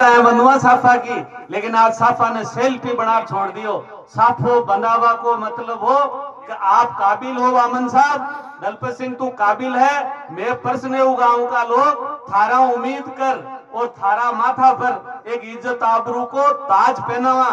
बनवा साफा की, लेकिन आज साफा ने सेल्फी बना छोड़ दियो। साफो बनावा को मतलब हो कि आप काबिल हो वामन साहब, दलपत सिंह तू काबिल है। मैं प्रश्न गांव का लोग थारा उम्मीद कर और थारा माथा पर एक इज्जत आबरू को ताज पहनावा।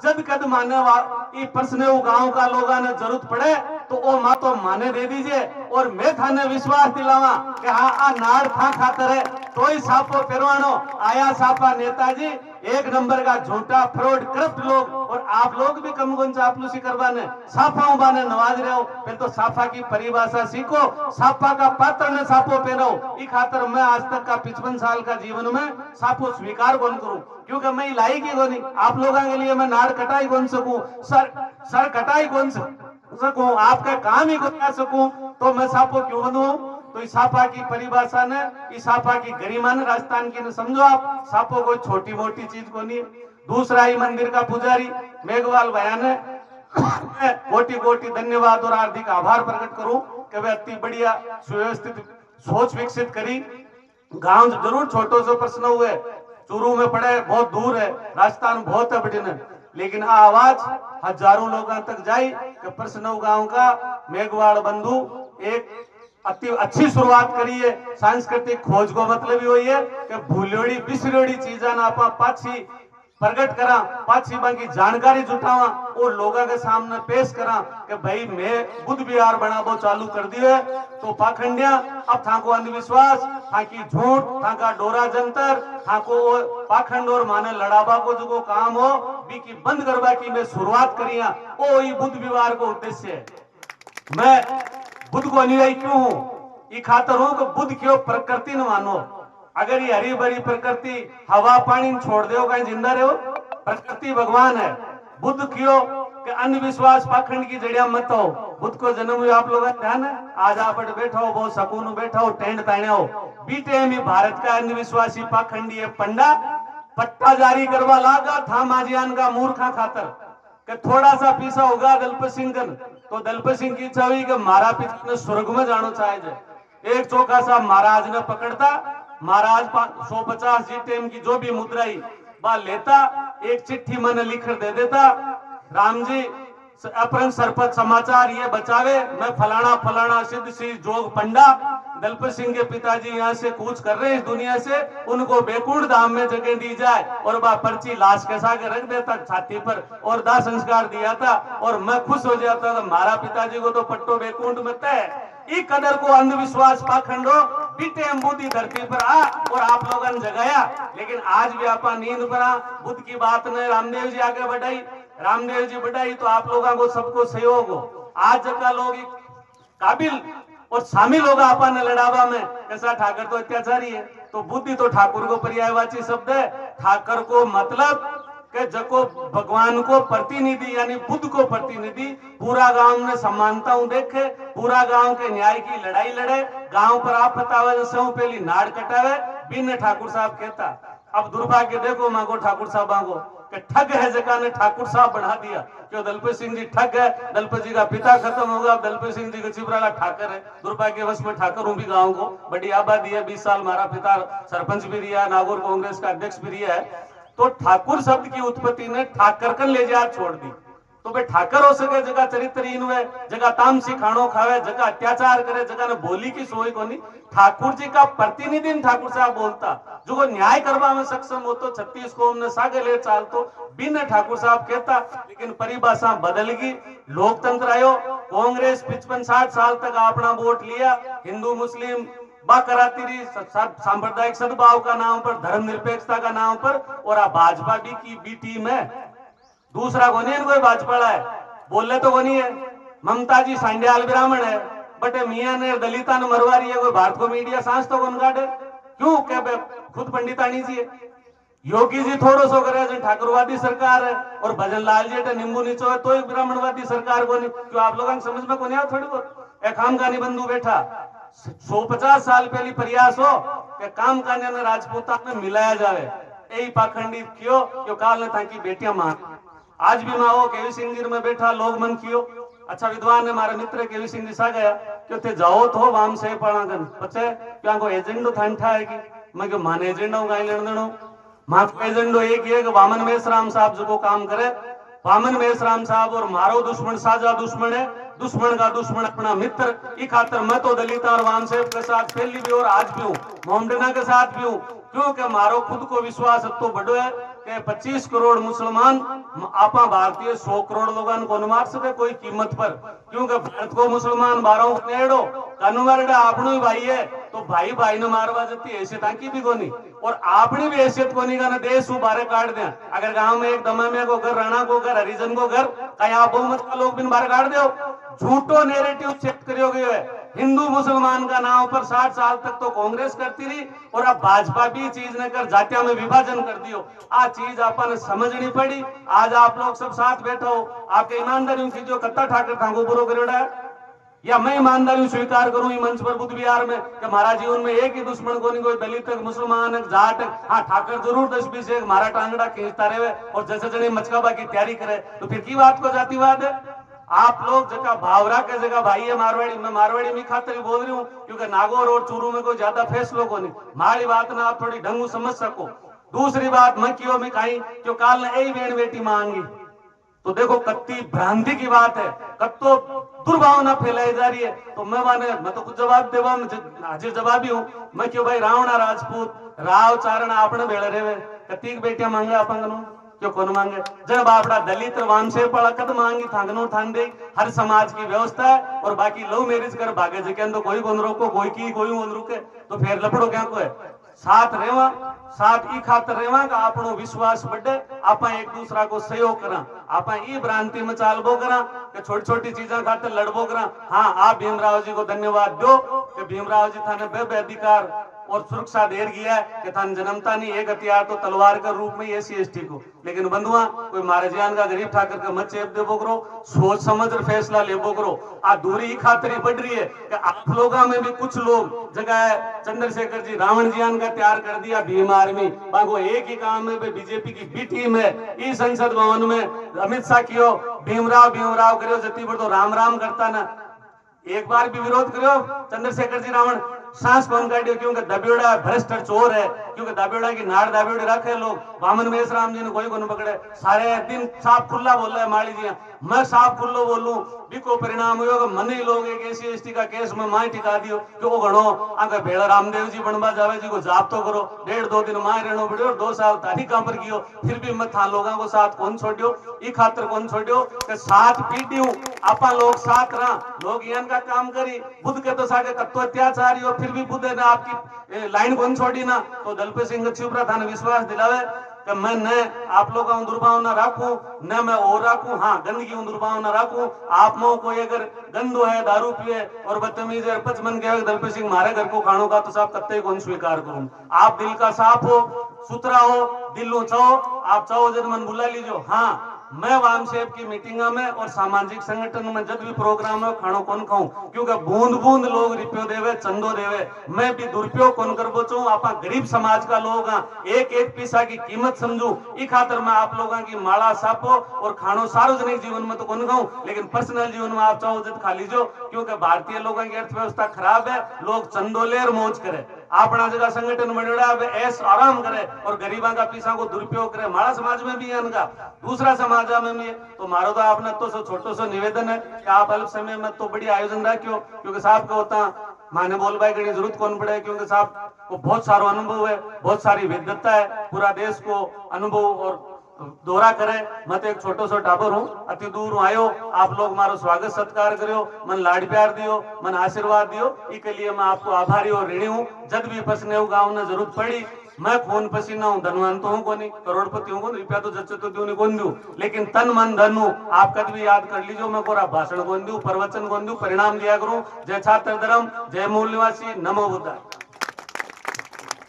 जद कद माने प्रश्न गांव का लोगों ने जरूरत पड़े तो वो माँ तो माने दे दीजिए और मैं थाने विश्वास दिलावा कि हाँ आ नाड़ था खातर है तो ही सापो पेरवानो आया सापा नेताजी एक नंबर का झूठा फ्रॉड करप्ट लोग, और आप लोग भी कम गुण चापलूसी करवाने साफा बाने नवाज रहे हो। फिर तो साफा की परिभाषा सीखो, साफा का पात्र ने सापो पेरो। इस खातर मैं आज तक का 55 साल का जीवन में सापो स्वीकार कौन करूं, क्योंकि मैं लाई की कोनी। आप लोगों के लिए मैं नाड़ कटाई कौन सकूं, सर कटाई कौन सकूं, आपका काम ही कर सकूं, तो मैं सापो क्यों बनूं। तो इस साफा की परिभाषा ने, इस साफा की गरिमा ने राजस्थान की ने समझो आप, सापो कोई छोटी मोटी चीज को नहीं। दूसरा ही मंदिर का पुजारी मेघवाल भैया ने कोटि कोटि धन्यवाद और हार्दिक आभार प्रकट करूं कि वे अति बढ़िया सुव्यवस्थित सोच विकसित करी। गांव जरूर छोटो से प्रश्न हुए, चूरू में पड़े, बहुत दूर है, राजस्थान बहुत है बड़ी, लेकिन आवाज हजारों लोगों तक जाई कि प्रश्न गांव का मेघवाल बंधु एक अति अच्छी शुरुआत करी है। सांस्कृतिक खोज को मतलब ही है कि भूलोड़ी बिसरोड़ी चीजा ना आप पाछी प्रकट करा, पाछी बाकी जानकारी जुटावा और लोगों के सामने पेश करा कि भाई मैं बुद्ध विहार बनाबो चालू कर दियो है। तो पाखंडिया अब था को अंधविश्वास, था की झूठ, था का डोरा जंतर, था को पाखंड और माने लड़ाबा को जो काम हो बी की बंद करवा की मैं शुरुआत करिया। ओ ये बुद्ध विहार को उद्देश्य है। मैं बुद्ध को अनुयायी क्यों हूं, ये खातर हूं कि बुद्ध क्यों प्रकृति न मानो। अगर ये हरी भरी प्रकृति हवा पानी छोड़ दो कहीं जिंदा रहो, प्रकृति भगवान है। बुद्ध क्यों कि अंधविश्वास पाखंड की जड़िया मत हो। बुद्ध को जन्म हुआ आप लोग ध्यान है, आज आप बैठा हो, बहुत सकून बैठा हो, टेंट ताने हो। बीते में भारत का अंधविश्वासी पाखंडी पंडा पट्टा जारी करवा लागा था माजियान का मूर्खा खातर कि थोड़ा सा पीसा होगा दलपत सिंह तो दलपत सिंह की इच्छा हुई कि महाराज पिता ने स्वर्ग में जानो चाहे। एक चौका सा महाराज ने पकड़ता, महाराज 150 जीटेम की जो भी मुद्राई बा लेता, एक चिट्ठी मन लिख दे देता, राम जी अपरंग सरपत समाचार ये बचावे, मैं फलाना फलाना सिद्ध श्री जोग पंडा दलपत सिंह के पिताजी यहाँ से कूच कर रहे हैं इस दुनिया से, उनको बेकुंठ धाम में जगह दी जाए। और वह पर्ची लाश के साथ रख देता छाती पर और दाह संस्कार दिया था और मैं खुश हो जाता था, हमारा पिताजी को तो पट्टो बेकुंठ में तय। ई कदर को अंधविश्वास पाखंडो बीते बुद्धि धरती पर आ और आप लोगों ने जगाया। लेकिन आज भी आप नींद पर आ, बुद्ध की बात ने रामदेव जी आगे बढ़ाई, रामदेव जी बढ़ाई तो आप लोगों को सबको सहयोग हो। आज जगह लोग काबिल और शामिल होगा अपन लड़ावा में, कैसा ठाकर तो अत्याचारी है, तो बुद्धि तो ठाकुर को पर्यायवाची शब्द है। ठाकर को मतलब कि जको भगवान को प्रतिनिधि यानी बुद्ध को प्रतिनिधि पूरा गांव ने समानताओं देखे, पूरा गांव के न्याय की लड़ाई लड़े, गांव पर आप बतावे सौ पहली नाड़ कटावे बिन ठाकुर साहब कहता। अब दुर्भाग्य देखो मांगो ठाकुर साहब मांगो कि ठग है जगह ने ठाकुर साहब बढ़ा दिया, क्यों दलपत सिंह जी ठग है, दलपत जी का पिता खत्म होगा, दलपत सिंह जी का चिपराला ठाकर है। दुर्भाग्यवश में ठाकर हूं भी गांव को बड़ी आबादी है, 20 साल हमारा पिता सरपंच भी रिया, नागौर कांग्रेस का अध्यक्ष भी रिया है। तो ठाकुर शब्द की उत्पत्ति ने ठाकर कर ले जा छोड़ दी। तो भाई ठाकर हो सके जगह चरित्रहीन हुए, जगह तामसी खाणो खावे, जगह अत्याचार करे, जगह ने बोली की सोई को नहीं। ठाकुर जी का प्रतिनिधि ठाकुर साहब बोलता, जो को न्याय करवा में सक्षम हो तो 36 को हमने सागे ले चाल तो बिन ठाकुर साहब कहता। लेकिन परिभाषा बदल गई, लोकतंत्र आयो, कांग्रेस 55-60 साल तक अपना वोट लिया, हिंदू मुस्लिम बाकराती सांप्रदायिक सद्भाव का नाम पर, धर्मनिरपेक्षता का नाम पर, और भाजपा भी की बी टीम है। दूसरा को नहीं कोई भाजपा है, बोले तो को नहीं है। ममता जी सांडियाल ब्राह्मण है, बटे मियां ने दलिता ने मरवारी है, कोई भारत को मीडिया सांस तो कौन काटे, क्यों क्या खुद पंडितानी जी है। योगी जी थोड़ो सो करे जो ठाकुरवादी सरकार है, और भजन लाल जी नींबू नीचो है तो एक ब्राह्मणवादी सरकार को नहीं, क्यों आप लोगों समझ में को नहीं आओ थोड़ी बहुत। एक काम का नहीं बंधु बैठा 150 साल पहली प्रयास हो कि काम कान्या ने राजपूता में मिलाया जाए, यही पाखंडी क्यों क्यों काल ने ताकि बेटियां मां। आज भी माओ केवी सिंह में बैठा लोग मन कियो अच्छा विद्वान ने मारे मित्र केवी सिंह सा गया क्यों थे जाओ तो वाम से पढ़ागन पचे क्या को एजेंडो था है कि मैं क्यों मान एजेंडा गाय लेन देनो माको एजेंडो एक ही है कि वामन मेश्राम साहब जो को काम करे। वामन मेश्राम साहब और मारो दुश्मन साझा दुश्मन है, दुश्मन का दुश्मन अपना मित्र। ई खातर मैं तो दलित और वाम साहब के साथ पहली भी और आज भी हूँ, मोमडना के साथ भी हूँ, क्योंकि मारो खुद को विश्वास तो बड़ो है कि 25 करोड़ मुसलमान आपा भारतीय 100 करोड़ लोगों को मार सके कोई कीमत पर, क्योंकि भारत को मुसलमान 12 नेड़ो कन्वर्ट आपनो ही भाई है, तो भाई भाई ने मारवा जाती हैसियत आंकी भी कोनी, और आपने भी हैसियत कोनी का ना देश बारे काट दे। अगर गांव में एक दमामिया को घर, राणा को घर, हरिजन को घर, कहीं आप बहुमत का लोग बिन बारे काट दो। झूठो नेरेटिव सेट करियो गयो है। हिंदू मुसलमान का नाम पर 60 साल तक तो कांग्रेस करती रही, और अब भाजपा भी चीज ने कर जातियों में विभाजन कर दियो। आ चीज अपन समझनी पड़ी। आज आप लोग सब साथ बैठो, आपके ईमानदारी की जो कत्ता ठाकर थांगो बुरो करोड़ा है, या मैं ईमानदारी स्वीकार करूं ई मंच पर बुद्ध विहार में कि हमारा जीवन में एक ही दुश्मन को नहीं, कोई दलित है, मुसलमान है, जाट है। हाँ, ठाकर जरूर 10-20 एक मारा टांगड़ा खींचता रहे और जैसे जने मचकाबा की तैयारी करे, तो फिर की बात को जातिवाद है। आप लोग जगह भावरा के जगह भाई है मारवाड़ी, मैं मारवाड़ी में खातर ही बोल रही हूँ, क्योंकि नागौर और चूरू में कोई ज्यादा फैसलों को नहीं। मारी बात ना आप थोड़ी ढंगू समझ सको। दूसरी बात मैं क्यों में कहीं क्यों काल ने यही बेन बेटी मांगी, तो देखो कत्ती भ्रांति की बात है, कत्तो दुर्भावना फैलाई जा रही है। तो मैं तो कुछ जवाब देवा हाजिर जवाबी हूँ। मैं क्यों भाई रावणा राजपूत राव चारण आपने भेड़े रहे कत्ती बेटियां मांगे आपंगनो क्यों कौन मांगे। जब आपड़ा दलित वामसे पड़ा कद मांगी थांगनो थान दे। हर समाज की व्यवस्था है, और बाकी लव मैरिज कर भागे जे तो कोई कौन रोको, कोई की कोई कौन रुके, तो फिर लपड़ो क्या को है। साथ रेवा, साथ ई खातर रेवा का आपनो विश्वास बढ़े, आपा एक दूसरा को सहयोग करा, आपा ई भ्रांति में चालबो करा कि छोटी छोटी चीजें खातर लड़बो करा। हाँ, आप भीमराव जी को धन्यवाद दो कि भीमराव जी थाने बे अधिकार और सुरक्षा देर गया है कि थान जन्मता नहीं एक हथियार तो तलवार के रूप में SC/ST को। लेकिन बंधुआ कोई मारे जान का गरीब ठाकर का मत चेप देबो करो, सोच समझ फैसला लेबो करो। आ दूरी खातरी बढ़ रही है कि आप लोगों में भी कुछ लोग जगह चंद्रशेखर जी रावण जियान का तैयार कर दिया भीम आर्मी, बागो एक ही काम में बीजेपी की बी टीम है। इस संसद भवन में अमित शाह कियो भीमराव भीमराव करो, जति पर तो राम राम करता ना, एक बार भी विरोध करो चंद्रशेखर जी रावण सांस कौन काटियो, क्योंकि दबियोड़ा भ्रष्ट चोर है, क्योंकि दबियोड़ा की नाड़ दबियोड़ी रखे लोग। वामन मेश्राम जी ने कोई को पकड़े, सारे दिन साफ खुला बोल रहे माली जी। मैं साफ खुल्लो बोलूं बिको परिणाम हो मन ही लोग एक SC/ST का केस में माए टिका दियो क्यों घणो आगे भेड़ रामदेव जी बनवा जावे जी को जाप तो करो। 1.5-2 दिन माए रहनो पड़ो, 2 साल तारीखा पर कियो, फिर भी मैं था लोगों को साथ कौन छोड़ियो, ई खातर कौन छोड़ियो कि साथ पीटियो आपा लोग साथ रहा, लोग यन का काम करी। बुद्ध के तो सागे कत्तो अत्याचारी हो, फिर भी बुद्ध ने आपकी लाइन कौन छोड़ी ना। तो दलपत सिंह छिपरा थाने विश्वास दिलावे कि मैं न आप लोगों को दुर्भावना राखूं, न मैं और राखूं। हाँ, गंदगी दुर्भावना राखूं। आप मों कोई अगर गंदो है, दारू पिए और बदतमीज है, पचमन के दलपत सिंह मारे घर को खाणों का तो साहब कत्ते कौन स्वीकार करूं। आप दिल का साफ हो, सुथरा हो, दिलो चाहो, आप चाहो जब मन बुला लीजिए। हाँ, मैं वाम साहब की मीटिंग में और सामाजिक संगठन में जब भी प्रोग्राम है खाणो कौन खाऊं, क्योंकि बूंद बूंद लोग रुपयो देवे, चंदो देवे, मैं भी दुरुपयोग कौन कर बचूं। आप गरीब समाज का लोग एक एक पैसा की कीमत समझू, ई खातर मैं आप लोगों की माला सापो और खाणो सार्वजनिक जीवन में तो कौन खाऊं, लेकिन पर्सनल जीवन में आप चाहो जब खा लीजो, क्योंकि भारतीय लोगों की अर्थव्यवस्था खराब है। लोग चंदो ले और मौज करे, अपना जगह संगठन बनेड़ा ऐस आराम करे और गरीबा का पैसा को दुरुपयोग करे। हमारा समाज में भी है इनका, दूसरा समाज में भी है। तो मारो तो आपने तो छोटो सो निवेदन है कि आप अल्प समय में तो बड़ी आयोजन रखियो, क्योंकि साहब को होता माने बोलबाई की जरूरत कौन पड़े, क्योंकि साहब को बहुत सारा अनुभव है, बहुत सारी विद्वता है, पूरा देश को अनुभव और दौरा करे। मैं तो एक छोटो सो टाबर हूँ, अति दूर आयो, आप लोग मारो स्वागत सत्कार करो, मन लाड प्यार दियो, मन आशीर्वाद दियो, इसके लिए मैं आपको आभारी और ऋणी हूँ। जब भी फसने गाँव ने जरूरत पड़ी, मैं खून पसीना हूँ, धनवान तो हूँ कोनी, करोड़पति हूँ, रुपया तो जच्चे तो दूनी कौन दू, लेकिन तन मन धन हूँ। आप कद भी याद कर लीजिए, मैं कोरा भाषण कौन दू, प्रवचन कौन दू, परिणाम दिया करूँ। जय छात्र धर्म, जय मूल निवासी, नमो बुद्धाय।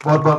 बहुत बहुत